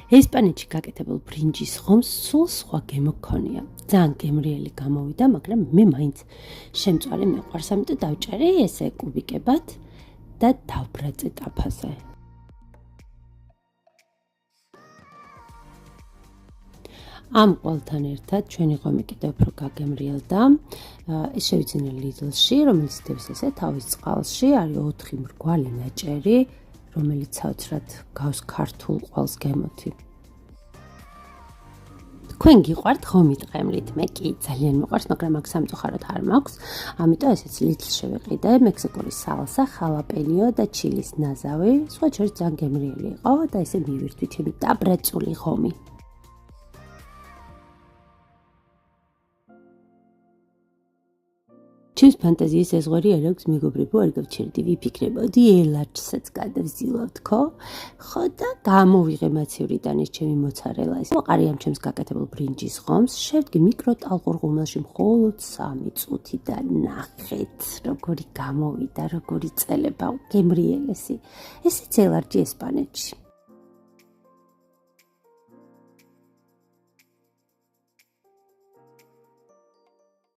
ესპანეთში გაკეთებულ ბრინჯის ხომს სულ სხვა გემო გქონია. ძალიან გემრიელი გამოვიდა, მაგრამ მე მაინც შემწვარი მეყვარს, ამიტომ დავჭერი ესე კუბიკებად და დავბრაწე ტაფაზე. ამ ყველთან ერთად ჩვენი ღომი კიდევ უფრო გაგემრიელდა. ეს შევიძინე ლიდლში, რომელიც დევს ესე თავის წყალში, არის 4 მრგვალი ნაჭერი, რომელიც საოცრად გავს ქართულ ყველს გემოთი. თქვენ გიყვართ ღომით ყემლით? მე კი ძალიან მიყვარს, მაგრამ აქ სამწუხაროდ არ მაქვს. ამიტომ ესეც ლიდლში ვიყიდე, მექსიკური სალსა, ხალაპენიო და ჩილის ნაზავი. სხვა შორის ძალიან გემრიელი იყო და ესე მივირთვი ჩემი დაბრაწული ღომი. ჩემს ფანტაზიის ეზღვარი არ აქვს მეგობრებო, არ გავჩერდი, ვიფიქრებოდი ელარჯსაც გადავზილავთ, ხო და გამოვიღე მაცევრიდან ეს ჩემი მოცარელა. ეს მოყარი ამ ჩემს გაკეთებულ ბრინჯის ხომს, შევდგე მიკროტალღურ ღუმელში მხოლოდ 3 წუთი და ნახეთ, როგორი გამოვიდა, როგორი წელება, გემრიელესი. ესეც ელარჯი ესპანეთში.